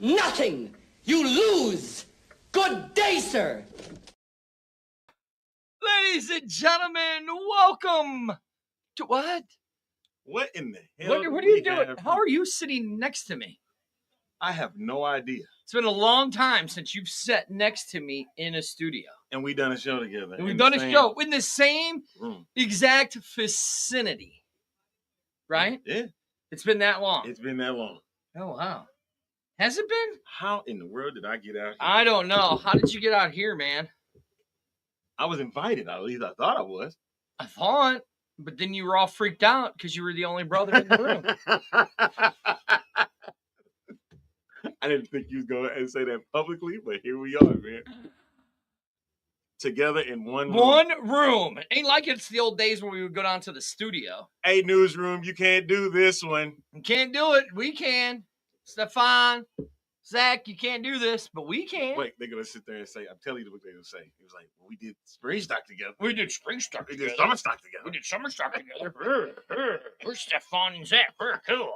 Nothing. You lose. Good day, sir. Ladies and gentlemen, welcome to what? What in the hell? What are you doing? How are you sitting next to me? I have no idea. It's been a long time since you've sat next to me in a studio. And we done a show together. And we've done a show in the same room. Exact vicinity. Right? Yeah. It's been that long. It's been that long. Oh, wow. Has it been? How in the world did I get out here? I don't know. How did you get out here, man? I was invited. At least I thought I was. I thought. But then you were all freaked out because you were the only brother in the room. I didn't think you was going to say that publicly, but here we are, man. Together in one room. Ain't like it's the old days when we would go down to the studio. Hey, newsroom, you can't do this one. You can't do it. We can. Stefan, Zach, you can't do this, but we can. Wait, they're going to sit there and say, I'm telling you what they're going to say. It was like, well, we did spring stock together. We did spring stock together. We did summer stock together. We did summer stock together. We're Stefan and Zach. We're cool.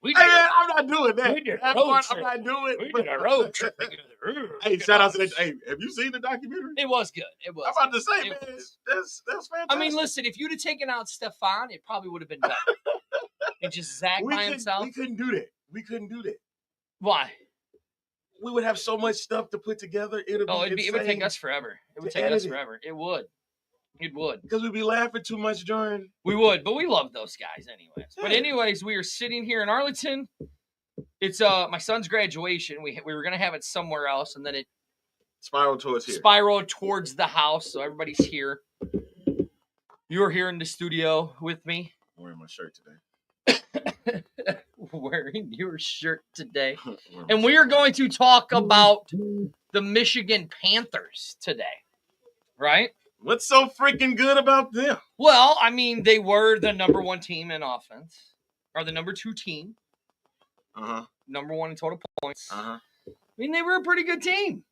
I'm not doing that. We did That's road fun. trip. I'm not doing We did a road trip together. Hey, shout out to that. Hey, have you seen the documentary? It was good. It was. I'm about to say, It man, was. that's fantastic. I mean, listen, if you'd have taken out Stefan, it probably would have been better. And just Zach by himself. We couldn't do that. We couldn't do that. Why? We would have so much stuff to put together. It would take us forever. It would take us forever. It would. It would. Because we'd be laughing too much during. We would, but we love those guys anyways. Yeah. But anyways, we are sitting here in Arlington. It's my son's graduation. We were going to have it somewhere else, and then it spiraled towards here. Spiraled towards the house, so everybody's here. You're here in the studio with me. I'm wearing my shirt today. Wearing your shirt today. And we are going to talk about the Michigan Panthers today. Right? What's so freaking good about them? Well, I mean, they were the number one team in offense. Or the number two team. Uh-huh. Number one in total points. Uh-huh. I mean, they were a pretty good team.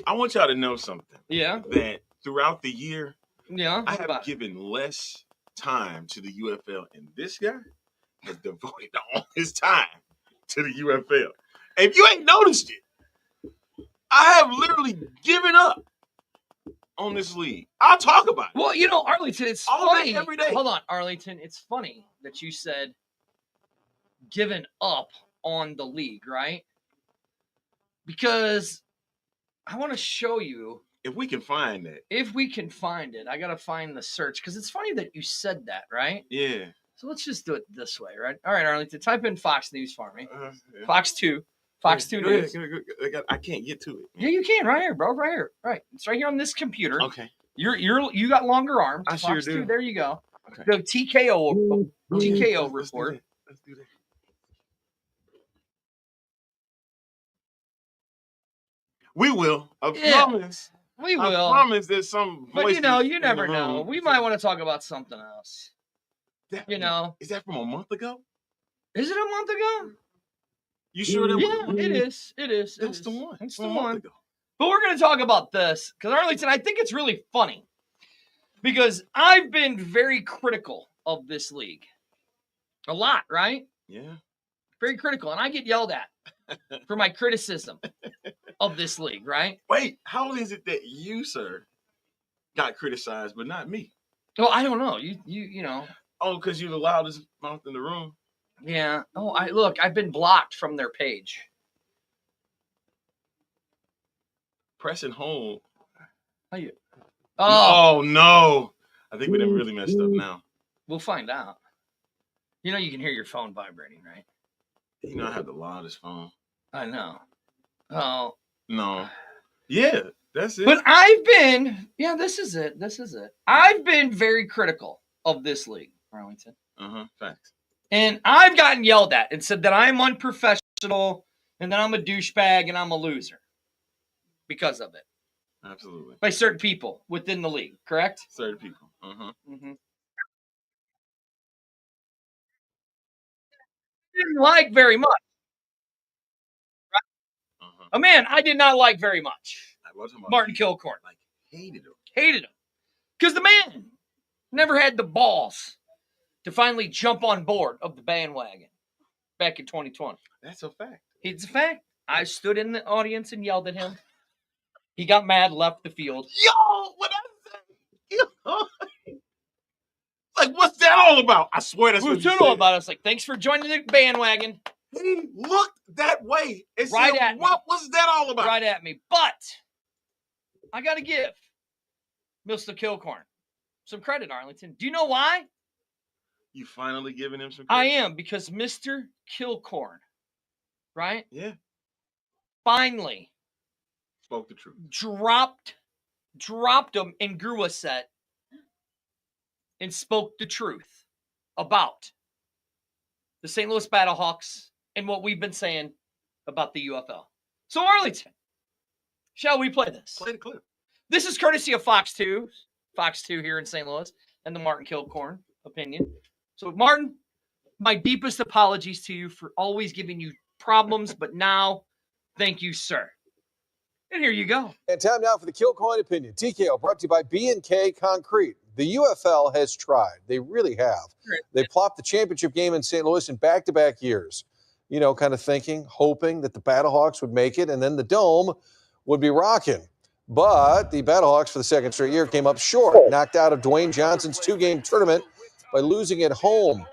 I want y'all to know something. Yeah. That throughout the year, yeah, I have given less time to the UFL, and this guy has devoted all his time to the UFL. If you ain't noticed it, I have literally given up on this league. I'll talk about it. Well, you know, Arlington, it's all funny. day, every day. Hold on, Arlington. It's funny that you said given up on the league, right? Because I want to show you. If we can find it. If we can find it. I got to find the search. Because it's funny that you said that, right? Yeah. So let's just do it this way, right? All right, Arlington, type in Fox News for me. Yeah. Fox 2. Fox 2 News. I can't get to it. Yeah, you can. Right here, bro. Right here. Right. It's right here on this computer. Okay. You got longer arms. I Fox sure do. 2, there you go. Okay. The TKO Let's report. do that. Let's do that. We will. I promise. We will. I promise there's some voices. But, you know, you never know. We might want to talk about something else. You know. Is that from a month ago? Is it a month ago? You sure that Yeah, it is. It is. That's the one. It's From the a month one. ago. But we're going to talk about this because, Arlington, I think it's really funny because I've been very critical of this league. A lot, right? Yeah. Very critical. And I get yelled at for my criticism of this league, right? Wait, how is it that you, sir, got criticized, but not me? Well, I don't know. You know. Oh, because you're the loudest mouth in the room. Yeah. Oh, I've been blocked from their page. Pressing home. How you? Oh, no. I think we done really messed up now. We'll find out. You know you can hear your phone vibrating, right? You know I have the loudest phone. I know. Oh. No. Yeah, that's it. But I've been, this is it. I've been very critical of this league, Arlington. Facts. And I've gotten yelled at and said that I'm unprofessional and that I'm a douchebag and I'm a loser because of it. Absolutely. By certain people within the league, correct? Certain people. Didn't like very much. Right? A man I did not like very much. Martin Kilcorn. Like, hated him. Hated him. Because the man never had the balls to finally jump on board of the bandwagon back in 2020. That's a fact. It's a fact. I stood in the audience and yelled at him. He got mad, left the field. Yo, what I say? Yo. Like, what's that all about? I swear that's what Who's you all said. about us? Like, thanks for joining the bandwagon. He looked that way and Right said, at me. what was that all about? Right at me. But I got to give Mr. Kilcorn some credit, Arlington. Do you know why? You finally giving him some I credit? am, because Mr. Kilcorn, right? Yeah. Finally Spoke the truth. dropped him and grew a set and spoke the truth about the St. Louis Battlehawks and what we've been saying about the UFL. So, Arlington, shall we play this? Play the clip. This is courtesy of Fox 2 here in St. Louis, and the Martin Kilcorn opinion. So, Martin, my deepest apologies to you for always giving you problems, but now, thank you, sir. And here you go. And time now for the Kilcoin opinion. TKO brought to you by B&K Concrete. The UFL has tried. They really have. They plopped the championship game in St. Louis in back-to-back years. You know, kind of thinking, hoping that the Battlehawks would make it, and then the Dome would be rocking. But the Battlehawks, for the second straight year, came up short, knocked out of Dwayne Johnson's two-game tournament by losing at home.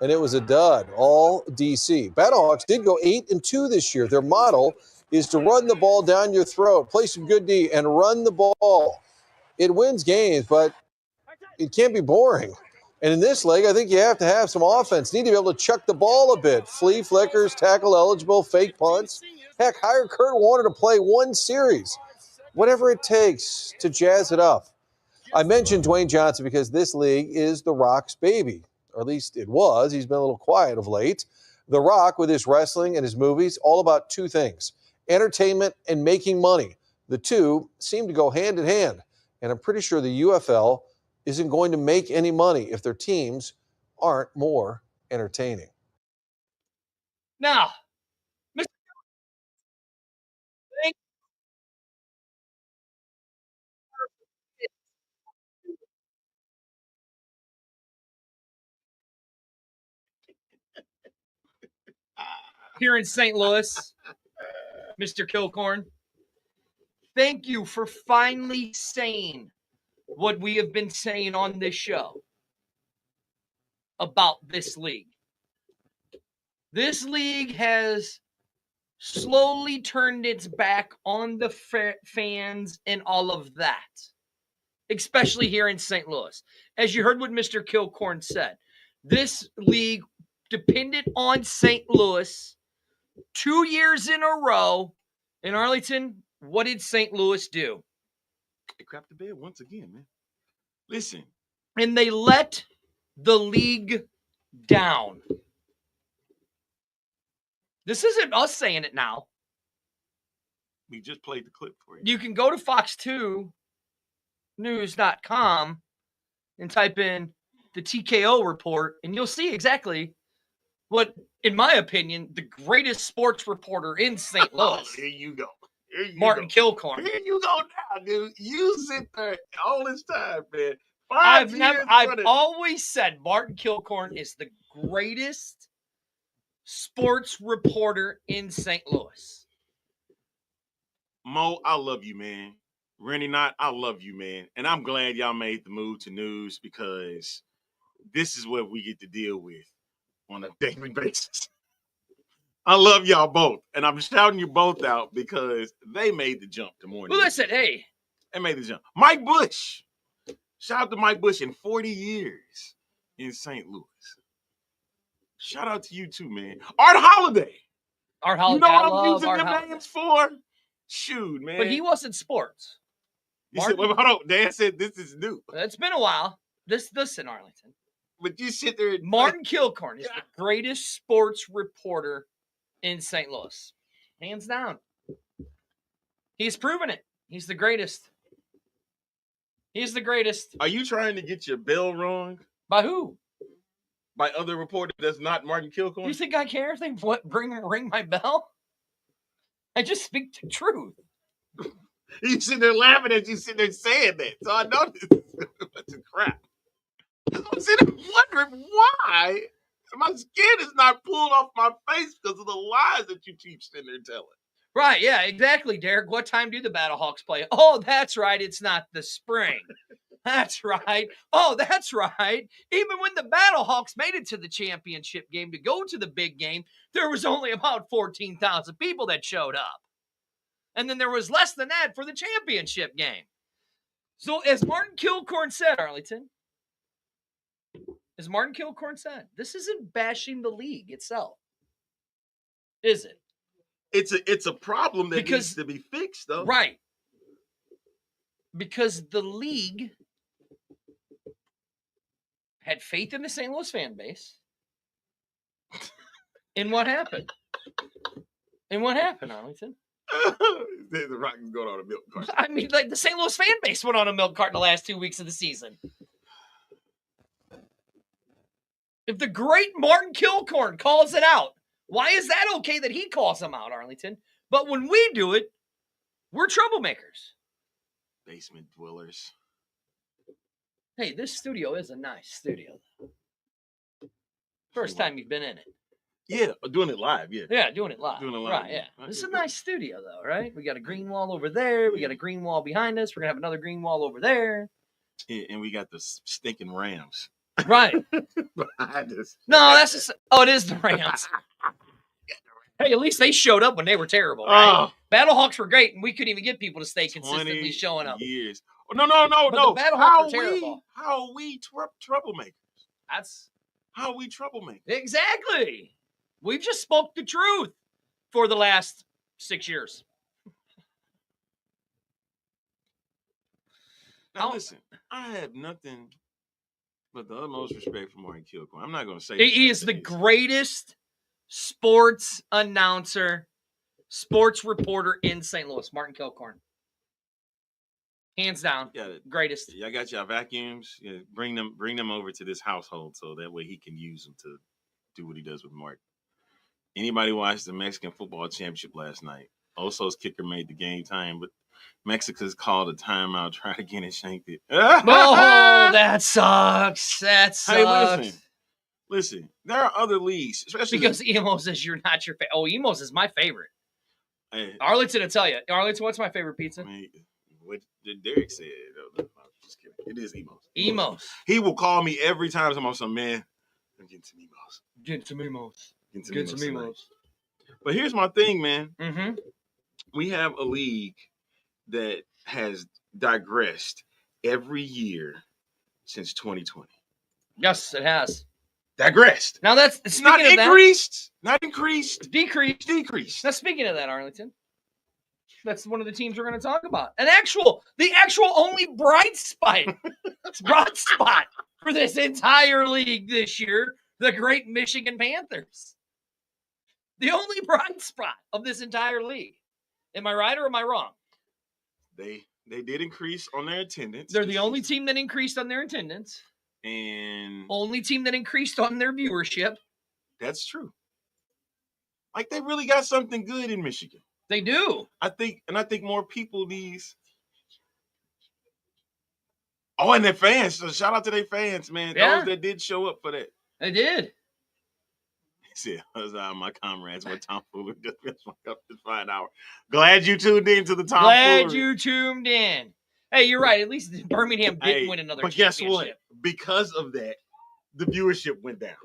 And it was a dud, all DC. Battlehawks did go 8-2 this year. Their model is to run the ball down your throat, play some good D, and run the ball. It wins games, but it can't be boring. And in this league, I think you have to have some offense. You need to be able to chuck the ball a bit. Flea flickers, tackle eligible, fake punts. Heck, hire Kurt Warner to play one series. Whatever it takes to jazz it up. I mentioned Dwayne Johnson because this league is The Rock's baby. Or at least it was. He's been a little quiet of late. The Rock, with his wrestling and his movies, all about two things: entertainment and making money. The two seem to go hand in hand. And I'm pretty sure the UFL isn't going to make any money if their teams aren't more entertaining. Now, Mr. Thank here in St. Louis, Mr. Kilcorn, thank you for finally saying what we have been saying on this show about this league. This league has slowly turned its back on the fans and all of that, especially here in St. Louis. As you heard what Mr. Kilcorn said, this league depended on St. Louis 2 years in a row. In Arlington, what did St. Louis do? They crapped the bed once again, man. Listen. And they let the league down. This isn't us saying it now. We just played the clip for you. You can go to fox2news.com and type in the TKO report, and you'll see exactly what, in my opinion, the greatest sports reporter in St. Louis. Here you go. Martin Kilcorn. Here you go now, dude. You sit there all this time, man. I've always said Martin Kilcorn is the greatest sports reporter in St. Louis. Mo, I love you, man. Rennie Knott, I love you, man. And I'm glad y'all made the move to news, because this is what we get to deal with on a daily basis. I love y'all both. And I'm shouting you both out because they made the jump to morning. Well, listen, hey. They made the jump. Mike Bush. Shout out to Mike Bush in 40 years in St. Louis. Shout out to you too, man. Art Holiday. Art Holiday. You know what I'm using them names for? Shoot, man. But he wasn't sports. You said, well, hold on. Dan said this is new. It's been a while. Listen, Arlington. But you sit there. Martin Kilcorn is the greatest sports reporter in St. Louis. Hands down. He's proven it. He's the greatest. He's the greatest. Are you trying to get your bell rung? By who? By other reporters that's not Martin Kilcorn? You think I care if they ring my bell? I just speak the truth. You sitting there laughing as you sitting there saying that. So I know this is a bunch of crap. I'm sitting there wondering My skin is not pulled off my face because of the lies that you keep sitting there telling. Right, yeah, exactly, Derek. What time do the Battlehawks play? Oh, that's right. It's not the spring. That's right. Oh, that's right. Even when the Battlehawks made it to the championship game to go to the big game, there was only about 14,000 people that showed up. And then there was less than that for the championship game. So as Martin Kilcorn said, Arlington, this isn't bashing the league itself, is it? It's a problem that needs to be fixed, though. Right. Because the league had faith in the St. Louis fan base. And what happened? Arlington? The Rockets going on a milk cart. I mean, like the St. Louis fan base went on a milk cart in the last 2 weeks of the season. If the great Martin Kilcorn calls it out, why is that okay that he calls them out, Arlington? But when we do it, we're troublemakers. Basement dwellers. Hey, this studio is a nice studio. First time you've been in it. Yeah, doing it live, yeah. Yeah, doing it live. Right, yeah. Right. This is a nice studio, though, right? We got a green wall over there. We got a green wall behind us. We're going to have another green wall over there. Yeah, and we got the stinking Rams. Right. Behind us. No, that's just... Oh, it is the Rams. Hey, at least they showed up when they were terrible, right? Battlehawks were great, and we couldn't even get people to stay consistently showing up. Years. No. The Battlehawks were terrible. How are we troublemakers? That's... How are we troublemakers? Exactly. We've just spoke the truth for the last 6 years. Now, listen, I have nothing but the utmost respect for Martin Kilcorn. I'm not going to say he is the greatest sports announcer, sports reporter in St. Louis, Martin Kilcorn. Hands down, greatest. Y'all got y'all vacuums. Yeah, bring them over to this household so that way he can use them to do what he does with Martin. Anybody watched the Mexican football championship last night? Oso's kicker made the game time, but Mexico's called a timeout, tried again and shanked it. Oh, that sucks. That sucks. Hey, listen. There are other leagues, especially because Emo says you're not your favorite. Oh, Emo's is my favorite. Hey, Arlington, to tell you, Arlington, what's my favorite pizza? I mean, what did Derek said? I'm just kidding. It is Emo's. Emo's. He will call me every time I'm on some man. I'm getting some Emo's. Get some Emo's. Get some Emo's. But here's my thing, man. Mm-hmm. We have a league that has digressed every year since 2020. Yes, it has. Digressed. Now it's not increased. Not increased. Decreased. Now speaking of that, Arlington, that's one of the teams we're going to talk about. The actual only bright spot for this entire league this year, the great Michigan Panthers. The only bright spot of this entire league. Am I right or am I wrong? They did increase on their attendance. They're the only team that increased on their attendance. And only team that increased on their viewership. That's true. Like they really got something good in Michigan. They do. I think more people these. Oh, and their fans. So shout out to their fans, man. Yeah. Those that did show up for that. They did. See, those are my comrades. What tomfoolery just woke up this fine hour. Glad you tuned in to the tomfoolery. Glad you tuned in. Hey, you're right. At least Birmingham didn't win another championship. But guess what? Because of that, the viewership went down.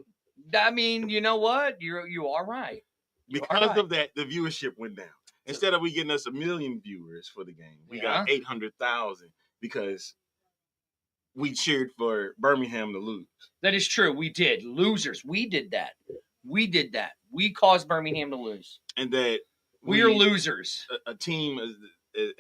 I mean, you know what? You are right. Because of that, the viewership went down. Instead of we getting us 1 million viewers for the game, we got 800,000 because we cheered for Birmingham to lose. That is true. We did. Losers. We did that. We caused Birmingham to lose. And that we are losers. A team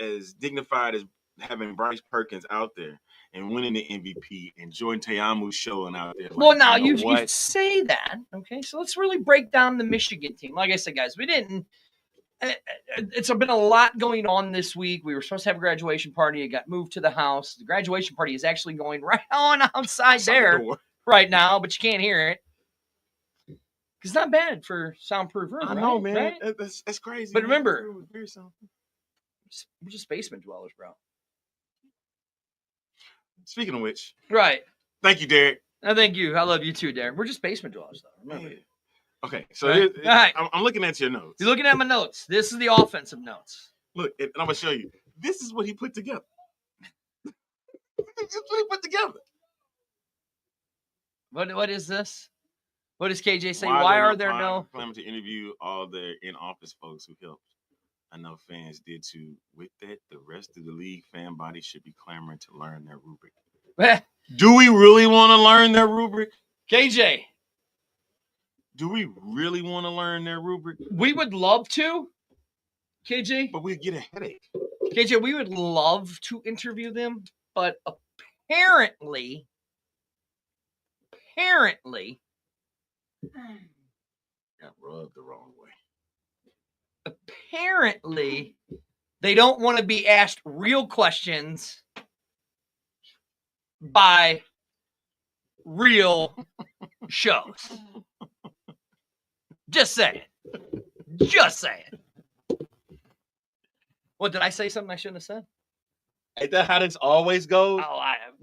as dignified as having Bryce Perkins out there and winning the MVP and Jordan Teamu showing out there. Well, now you say that. Okay, so let's really break down the Michigan team. Like I said, guys, we didn't. It's been a lot going on this week. We were supposed to have a graduation party. It got moved to the house. The graduation party is actually going right on outside there right now, but you can't hear it. It's not bad for soundproof room. I know, man. Right? That's crazy. But remember, we're just basement dwellers, bro. Speaking of which, right? Thank you, Derek. No, thank you. I love you too, Darren. We're just basement dwellers, though. Remember. Man. Okay, so Right. All right. I'm looking at your notes. You're looking at my notes. This is the offensive notes. Look, and I'm gonna show you. This is what he put together. This is what he put together. What is this? What does KJ say? Why are there no claiming to interview all the in-office folks who helped? I know fans did too. With that, the rest of the league fan body should be clamoring to learn their rubric. Do we really want to learn their rubric? KJ, do we really want to learn their rubric? We would love to, KJ. But we'd get a headache. KJ, we would love to interview them, but apparently, got rubbed the wrong way. Apparently, they don't want to be asked real questions by real shows. Just saying. What, did I say something I shouldn't have said? Ain't that how this always goes?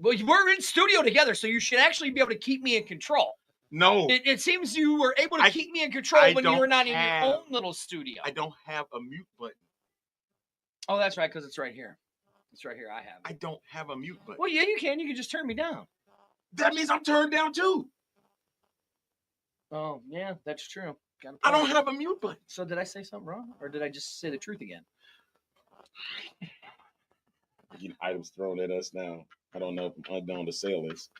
Well, we're in studio together, so you should actually be able to keep me in control. No. It seems you were able to keep me in control when you were not in your own little studio. I don't have a mute button. Oh, that's right, because it's right here. It's right here. I have it. I don't have a mute button. Well, yeah, you can. You can just turn me down. That means I'm turned down too. Oh, yeah, that's true. I don't have a mute button. So did I say something wrong? Or did I just say the truth again? Getting items thrown at us now. I don't know if I'm unknown to sell this.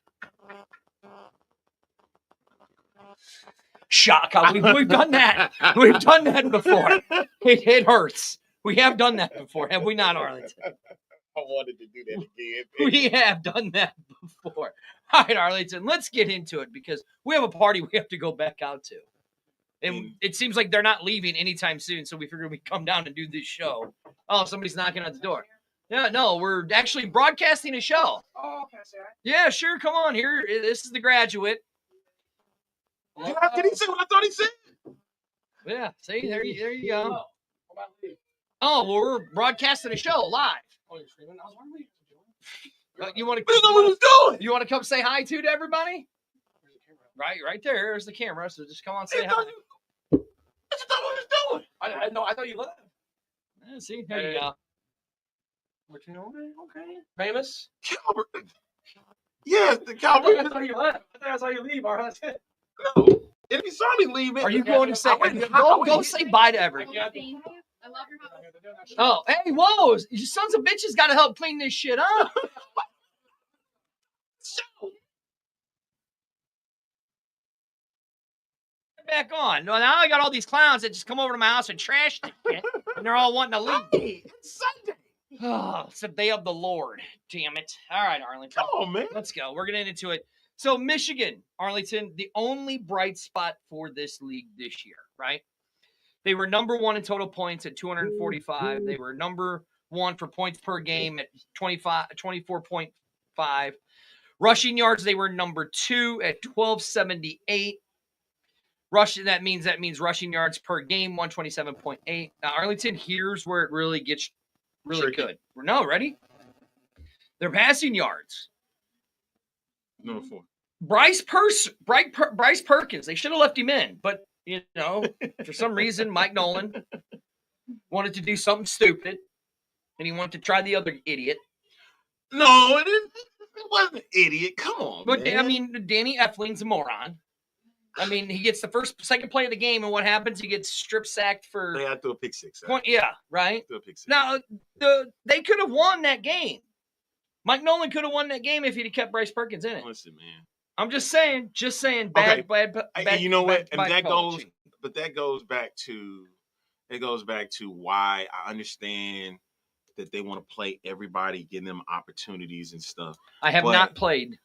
Shock. We've done that. We've done that before. It hurts. We have done that before, have we not, Arlington? I wanted to do that again. We have done that before. All right, Arlington, let's get into it because we have a party we have to go back out to. And it seems like they're not leaving anytime soon, so we figured we'd come down and do this show. Oh, somebody's knocking at the door. Yeah, no, we're actually broadcasting a show. Oh, okay, sir. Yeah, sure, come on. Here, this is The Graduate. Did he say what I thought he said? Yeah, see, there you go. Oh, well, we're broadcasting a show live. Oh, you're streaming? I was wondering You want to? That's not what he was doing. You want to come say hi to everybody? Right there. There's the camera. So just come on, say hi. That's not what he was doing. I thought you left. Yeah, see, there you go. Okay. Famous? Calvert. Yes, the Calvert. I thought you left. I thought I saw you leave. All right. No. If you saw me leaving, Are you going to say? Go say bye to everybody. I love your house. Oh, hey, whoa! You sons of bitches got to help clean this shit up. Back on. Now I got all these clowns that just come over to my house and trash the shit, and they're all wanting to leave. Hey, it's Sunday. Oh, it's the day of the Lord. Damn it. All right, Arlington. Come on, man. Let's go. We're getting into it. So, Michigan, Arlington, the only bright spot for this league this year, right? They were number one in total points at 245. They were number one for points per game at 24.5. Rushing yards, they were number two at 1278. That means rushing yards per game, 127.8. Now, Arlington, here's where it really gets really good. No, ready? Their passing yards. Number 4. Bryce Perkins. They should have left him in, but for some reason, Mike Nolan wanted to do something stupid, and he wanted to try the other idiot. No, it wasn't an idiot. Come on, but man. I mean, Danny Efling's a moron. I mean, he gets the second play of the game, and what happens? He gets strip sacked for. They had to throw a pick six. Yeah, right. Throw a pick six. Now, they could have won that game. Mike Nolan could have won that game if he'd have kept Bryce Perkins in it. Listen, man. I'm just saying. Bad. You know what? And that coaching. goes back to why I understand that they want to play everybody, give them opportunities and stuff. I have not played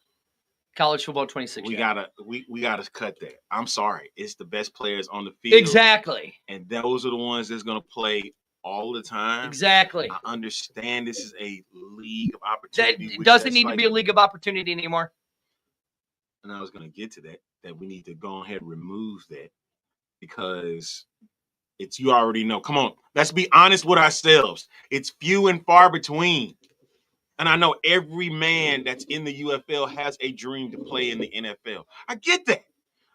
college football 26 we yet. we gotta cut that. I'm sorry. It's the best players on the field. Exactly. And those are the ones that's gonna play all the time. Exactly. I understand this is a league of opportunity. That doesn't need to be a league of opportunity anymore. And I was gonna get to that we need to go ahead and remove that because you already know. Come on, let's be honest with ourselves. It's few and far between. And I know every man that's in the UFL has a dream to play in the NFL. I get that.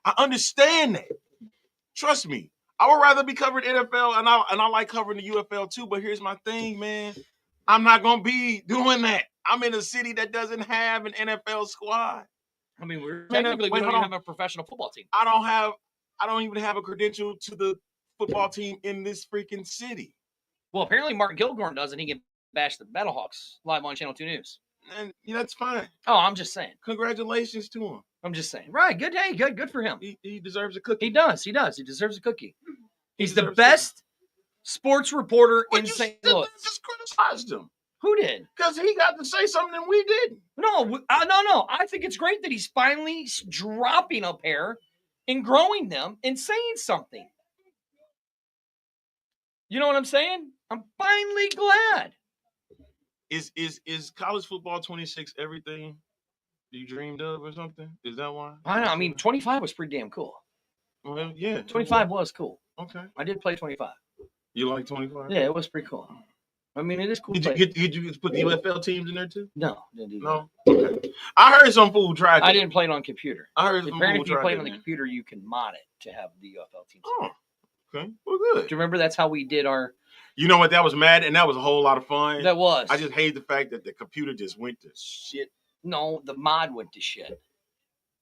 I understand that. Trust me. I would rather be covering NFL, and I like covering the UFL too. But here's my thing, man. I'm not gonna be doing that. I'm in a city that doesn't have an NFL squad. I mean, we Man, don't wait, even hold on. have a professional football team. I don't even have a credential to the football team in this freaking city. Well, apparently Mark Gilgorn does, and he can bash the Battlehawks live on Channel 2 News. And that's fine. Oh, I'm just saying. Congratulations to him. I'm just saying. Right. Good day. Good for him. He deserves a cookie. He does. He deserves a cookie. He's the deserves best sports reporter But in you St. still Louis. just criticized him Who did? because he got to say something and we didn't. No. I think it's great that he's finally dropping a pair and growing them and saying something. You know what I'm saying? I'm finally glad. Is college football 26 everything you dreamed of or something? Is that why? I don't know. I mean, 25 was pretty damn cool. Well, yeah. 25 was cool. Okay. I did play 25. You like 25? Yeah, it was pretty cool. I mean, it is cool. Did you put the UFL teams in there too? No, didn't do that. No. Okay. I heard some fool tried. I didn't play it on computer. I heard some Apparently, fool if you tried play it that, on the man. computer, you can mod it to have the UFL teams. Oh. Okay. Well, good. Do you remember that's how we did our? You know what? That was mad, and that was a whole lot of fun. That was. I just hate the fact that the computer just went to shit. No, the mod went to shit.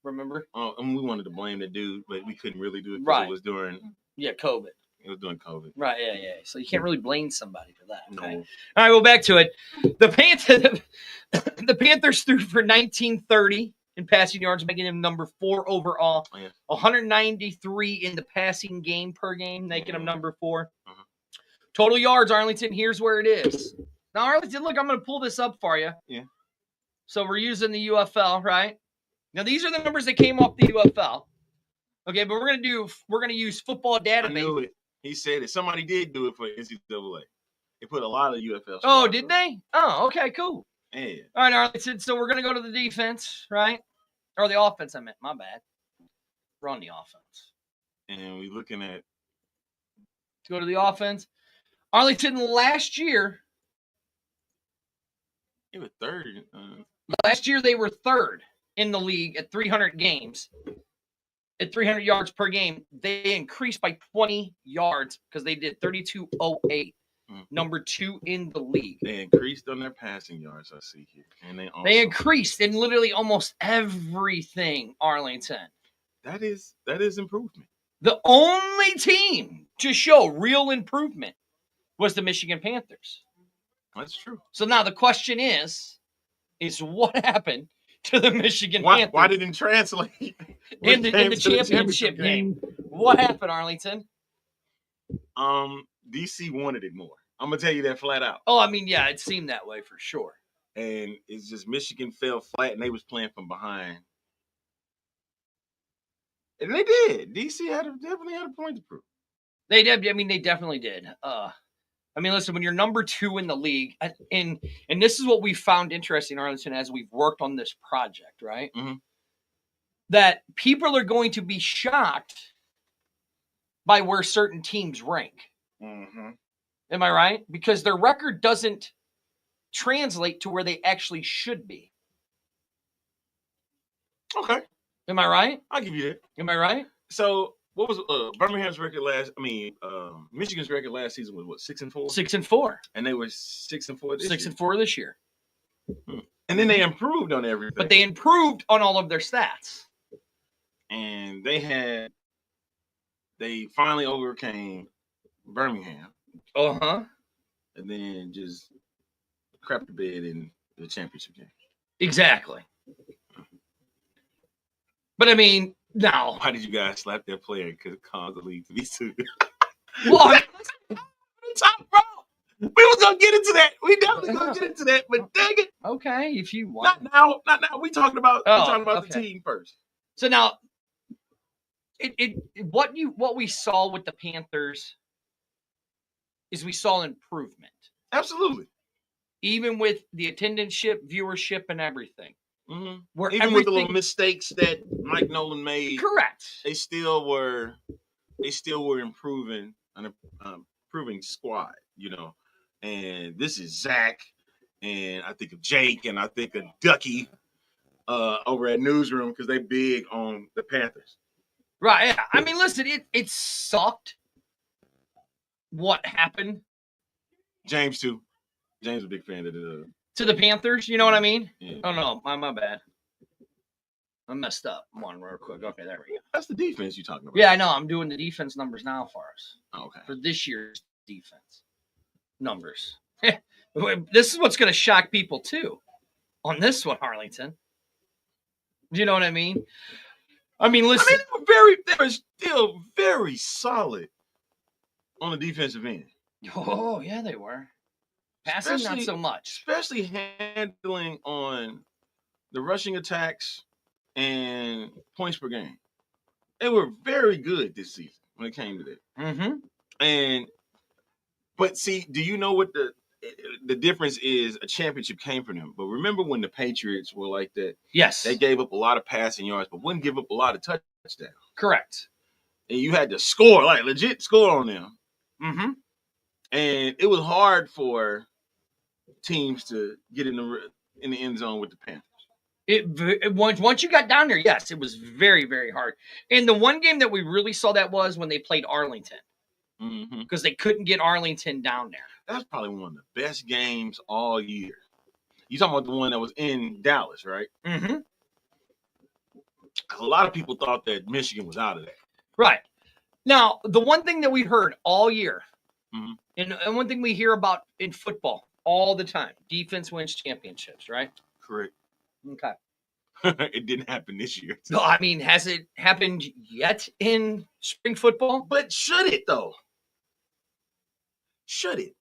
Remember? Oh, and we wanted to blame the dude, but we couldn't really do it because Right. it was during COVID. COVID. Right. Yeah. So you can't really blame somebody for that. Okay? No. All right. Well, back to it. The Panthers threw for 1930 in passing yards, making him number 4 overall. Oh, yeah. 193 in the passing game per game, making him number 4. Uh-huh. Total yards, Arlington. Here's where it is. Now, Arlington, look, I'm going to pull this up for you. Yeah. So we're using the UFL, right? Now these are the numbers that came off the UFL. Okay, but we're gonna use football I database. knew it. He said it. Somebody did do it for NCAA. They put a lot of UFL. Oh, did they? Oh, okay, cool. Yeah. All right, Arlington. So we're gonna go to the defense, right? Or the offense, I meant. My bad. We're on the offense. And we looking at. To go to the offense. Arlington last year. They were third. Last year they were third in the league at 300 games. At 300 yards per game, they increased by 20 yards because they did 32.08. Number 2 in the league. They increased on their passing yards, I see here. And they increased in literally almost everything, Arlington. That is improvement. The only team to show real improvement was the Michigan Panthers. That's true. So now the question is what happened to the Michigan Panthers? Why didn't it translate in the championship game? What happened, Arlington? DC wanted it more. I'm gonna tell you that flat out. Oh, I mean, yeah, it seemed that way for sure. And it's just Michigan fell flat, and they was playing from behind, and they did. DC definitely had a point to prove. They did. I mean, they definitely did. I mean, listen, when you're number 2 in the league, and this is what we found interesting, Arlington, as we've worked on this project, right? Mm-hmm. That people are going to be shocked by where certain teams rank. Mm-hmm. Am I right? Because their record doesn't translate to where they actually should be. Okay. Am I right? I'll give you that. Am I right? So what was Birmingham's record Michigan's record last season was what, 6-4? 6-4. And they were 6-4 this 6-4 this year. And then they improved on everything. But they improved on all of their stats. And they finally overcame Birmingham. Uh-huh. And then just crapped the bed in the championship game. Exactly. But I mean, now. Why did you guys slap that player? Because it caused the league to be sued. Well, top, bro. We was gonna get into that. We definitely gonna get into that. But dang it. Okay, if you want. Not now. We talking about the team first. So now, what we saw with the Panthers is we saw improvement. Absolutely. Even with the attendance-ship, viewership, and everything. Mm-hmm. Even with the little mistakes that Mike Nolan made. Correct. They still were improving an improving squad, you know. And this is Zach and I think of Jake, and I think of Ducky over at Newsroom because they big on the Panthers. Right. Yeah. I mean, listen, it sucked what happened James too. James a big fan of to the Panthers. You know what I mean? Yeah. Oh no, my bad. I messed up. Come on, real quick. Okay, there we go. That's the defense you're talking about. Yeah, I know. I'm doing the defense numbers now for us. Okay. For this year's defense numbers. This is what's going to shock people too on this one, Arlington. Do you know what I mean? I mean, listen. They were still very solid on the defensive end. Oh, yeah, they were. Passing, not so much. Especially handling on the rushing attacks and points per game. They were very good this season when it came to that. Mm-hmm. But see, do you know what the difference is? A championship came from them. But remember when the Patriots were like that? Yes. They gave up a lot of passing yards, but wouldn't give up a lot of touchdowns. Correct. And you had to score, like legit score on them. Mm-hmm. And it was hard for teams to get in the end zone with the Panthers. Once you got down there, yes, it was very, very hard. And the one game that we really saw that was when they played Arlington. Because they couldn't get Arlington down there. That's probably one of the best games all year. You talking about the one that was in Dallas, right? Mm-hmm. A lot of people thought that Michigan was out of that. Right. Now, the one thing that we heard all year, and one thing we hear about in football all the time, defense wins championships, right? Correct. Okay. It didn't happen this year. No, I mean, has it happened yet in spring football? But should it, though? Should it?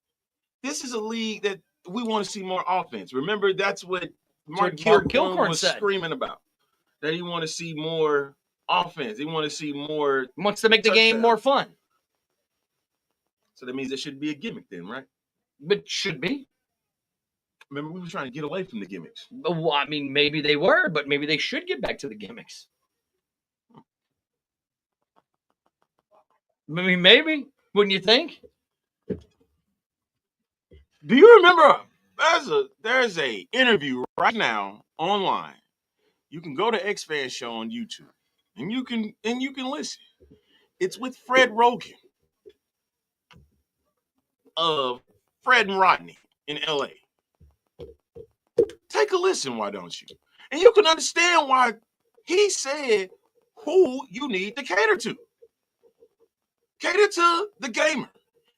This is a league that we want to see more offense. Remember, that's what Mark Kilcorn was screaming about. That he want to see more offense. He want to see more. He wants to make the game more fun. So that means it should be a gimmick then, right? But should be. Remember, we were trying to get away from the gimmicks. Well, I mean, maybe they were, but maybe they should get back to the gimmicks. I mean, maybe. Wouldn't you think? Do you remember? There's a interview right now online. You can go to X-Fan Show on YouTube, and you can listen. It's with Fred Rogan of Fred and Rodney in LA. Take a listen, why don't you? And you can understand why he said who you need to cater to. Cater to the gamer.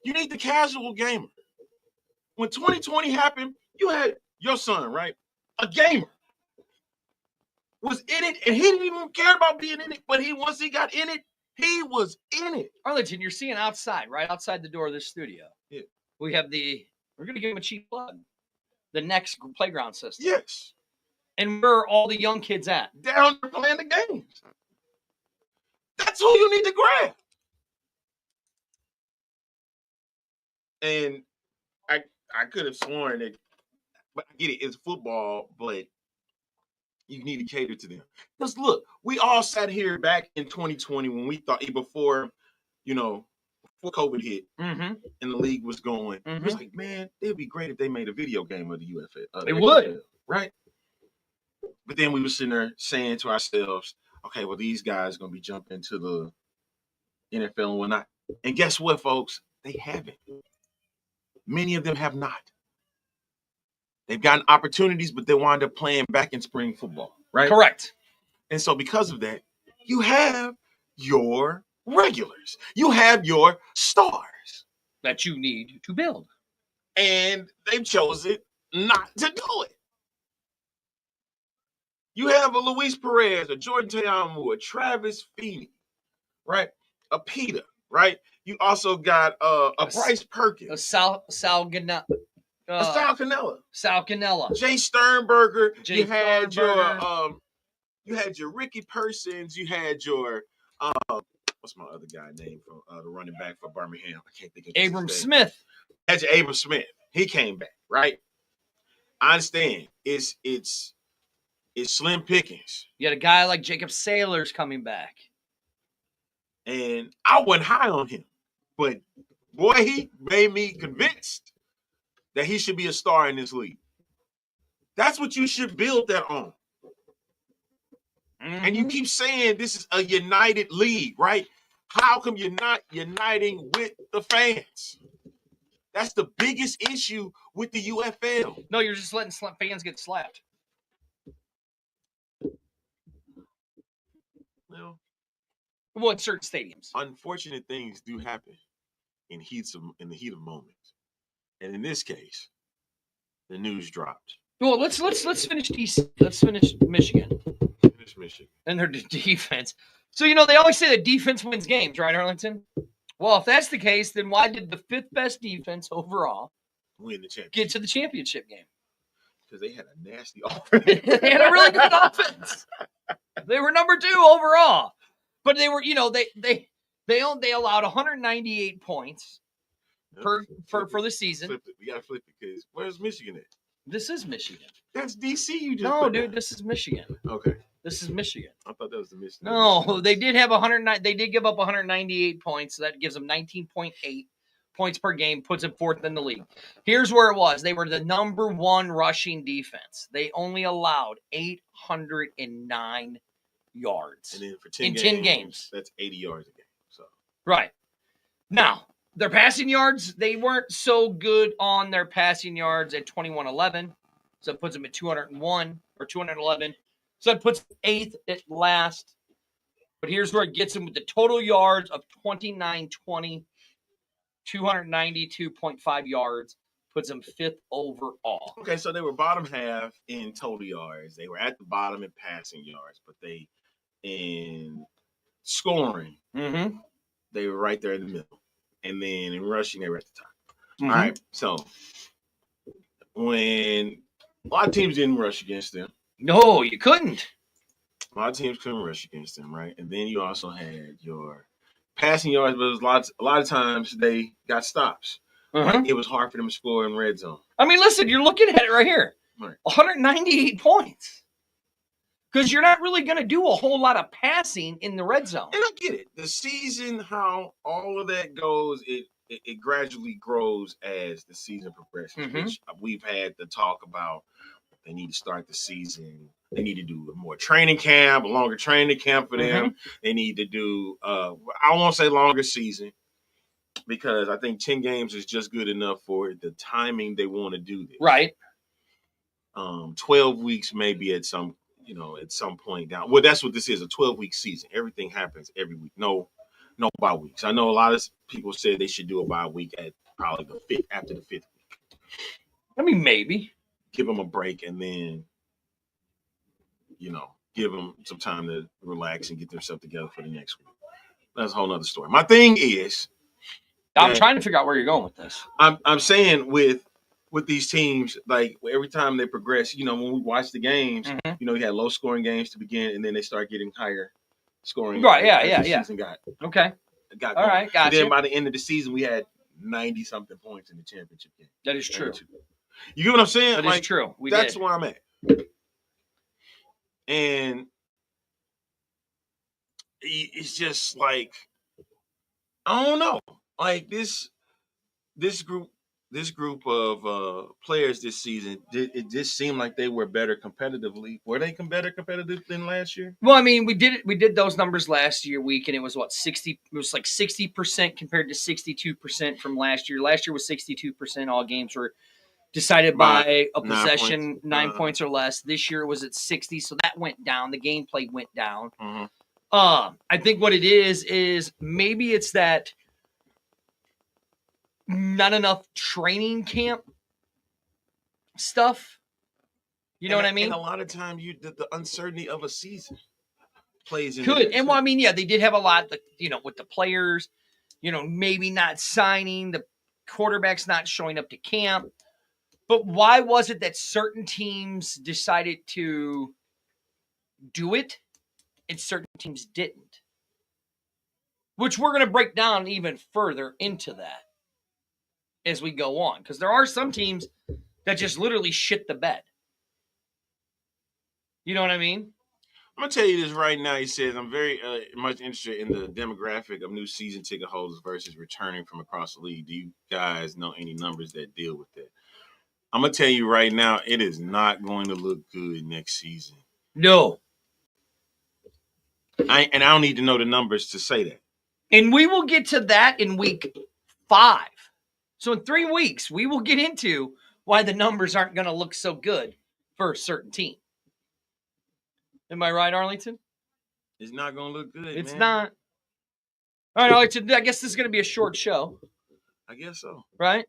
You need the casual gamer. When 2020 happened, you had your son, right? A gamer. Was in it, and he didn't even care about being in it, but once he got in it, he was in it. Arlington, you're seeing outside, right outside the door of this studio. Yeah. We're going to give him a cheap plug. The next playground system. Yes. And where are all the young kids at? Down there playing the games. That's who you need to grab. And I could have sworn that, but I get it, it's football, but you need to cater to them. Because look, we all sat here back in 2020 when we thought before COVID hit and the league was going. It was like, man, it would be great if they made a video game of the UFL. It would. Right? But then we were sitting there saying to ourselves, okay, well, these guys are going to be jumping to the NFL and whatnot. And guess what, folks? They haven't. Many of them have not. They've gotten opportunities, but they wind up playing back in spring football, right? Correct. And so because of that, you have your regulars. You have your stars. That you need to build. And they've chosen not to do it. You have a Luis Perez, a Jordan Teamu, a Travis Feeney, right? A Peter, right? You also got a Bryce Perkins. A Sal Canella. Sal Canella. Jay Sternberger. You had your Ricky Persons. You had your what's my other guy name from the running back for Birmingham? I can't think of Abram Smith. That's Abram Smith. He came back, right? I understand. It's slim pickings. You had a guy like Jacob Saylor's coming back. And I wasn't high on him. But boy, he made me convinced that he should be a star in this league. That's what you should build that on. And you keep saying this is a united league, right? How come you're not uniting with the fans? That's the biggest issue with the UFL. No, you're just letting fans get slapped. Well, in certain stadiums. Unfortunate things do happen in the heat of moments. And in this case, the news dropped. Well, let's finish DC. Let's finish Michigan. Finish Michigan. And their defense. So, they always say that defense wins games, right, Arlington? Well, if that's the case, then why did the 5th best defense overall win the championship? Get to the championship game? Because they had a nasty offense. They had a really good offense. They were number 2 overall. But they were, they allowed 198 points for the season. We got to flip it because where's Michigan at? This is Michigan. That's DC you just No, put dude, down. this is Michigan. Okay. This is Michigan. I thought that was the Michigan. No, they did have 109. They did give up 198 points. So that gives them 19.8 points per game, puts them 4th in the league. Here's where it was. They were the number 1 rushing defense. They only allowed 809 yards. And then for 10 games. That's 80 yards a game. So right. Now, their passing yards, they weren't so good on their passing yards at 2111. So it puts them at 201 or 211. So it puts 8th at last. But here's where it gets them with the total yards of 2920, 292.5 yards. Puts them 5th overall. Okay, so they were bottom half in total yards. They were at the bottom in passing yards, but they in scoring, they were right there in the middle. And then in rushing, they were at the top. All right, so when a lot of teams didn't rush against them. No, you couldn't. A lot of teams couldn't rush against them, right? And then you also had your passing yards, but it was a lot of times they got stops. It was hard for them to score in red zone. I mean, listen, you're looking at it right here. Right. 198 points. Because you're not really going to do a whole lot of passing in the red zone. And I get it. The season, how all of that goes, it gradually grows as the season progresses, which we've had to talk about. They need to start the season. They need to do more training camp, a longer training camp for them. They need to do, I won't say longer season, because I think 10 games is just good enough for the timing they want to do this. Right. 12 weeks maybe at some point down. Well, that's what this is, a 12-week season. Everything happens every week. No bye weeks. I know a lot of people said they should do a bye week at probably the 5th, after the 5th week. I mean, maybe. Give them a break and then, give them some time to relax and get themselves together for the next week. That's a whole nother story. My thing is, I'm trying to figure out where you're going with this. I'm saying with these teams, like every time they progress, when we watch the games, you had low scoring games to begin, and then they start getting higher scoring. Right? Yeah. Season got All going. right, gotcha. And then by the end of the season, we had 90 something points in the championship game. That is true. You get what I'm saying? That is true. That's where I'm at. And it's just like, I don't know. Like this group of players this season, it just seemed like they were better competitively. Were they better competitive than last year? Well, I mean, we did those numbers last week, and it was 60. It was like 60% compared to 62% from last year. Last year was 62%. All games were decided by a possession, 9 points or less. This year it was at 60, so that went down. The gameplay went down. I think what it is maybe it's that not enough training camp stuff. You know what I mean? And a lot of times the uncertainty of a season plays in. Could. And well, I mean, yeah, they did have a lot, with the players, maybe not signing, the quarterbacks not showing up to camp. But why was it that certain teams decided to do it and certain teams didn't? Which we're going to break down even further into that as we go on. Because there are some teams that just literally shit the bed. You know what I mean? I'm going to tell you this right now. He says, I'm very much interested in the demographic of new season ticket holders versus returning from across the league. Do you guys know any numbers that deal with that? I'm gonna tell you right now, it is not going to look good next season. No. I don't need to know the numbers to say that. And we will get to that in week 5. So in 3 weeks, we will get into why the numbers aren't going to look so good for a certain team. Am I right, Arlington? It's not going to look good. It's man. not. All right, Arlington, I guess this is going to be a short show. I guess so. Right?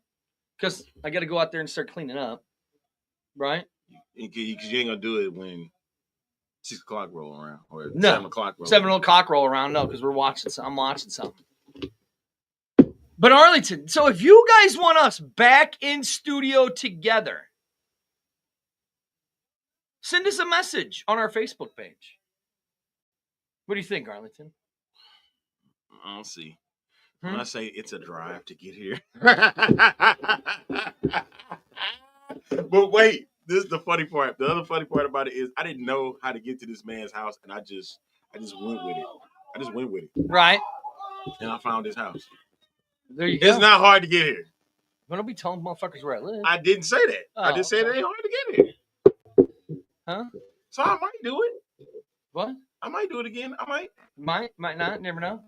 Because I got to go out there and start cleaning up. Right? Because you ain't going to do it when 6 o'clock roll around or No. 7 o'clock roll 7 o'clock roll around. No, because I'm watching something. But Arlington, so if you guys want us back in studio together, send us a message on our Facebook page. What do you think, Arlington? I'll see. When I say it's a drive to get here. But wait, this is the funny part. The other funny part about it is I didn't know how to get to this man's house, and I just went with it. I just went with it. Right. And I found his house. There you go. It's not hard to get here. I don't be telling motherfuckers where I live. I didn't say that. I just said it ain't hard to get here. Huh? So I might do it. What? I might do it again. I might. Might not. Never know.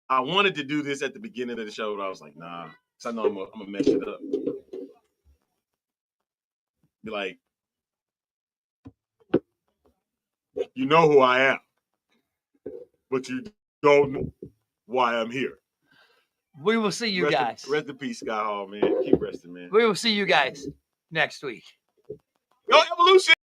I wanted to do this at the beginning of the show, but I was like, nah. Because I know I'm going to mess it up. Be like, you know who I am, but you don't know why I'm here. We will see you guys. Rest in peace, Sky Hall, man. Keep resting, man. We will see you guys next week. Go Evolution!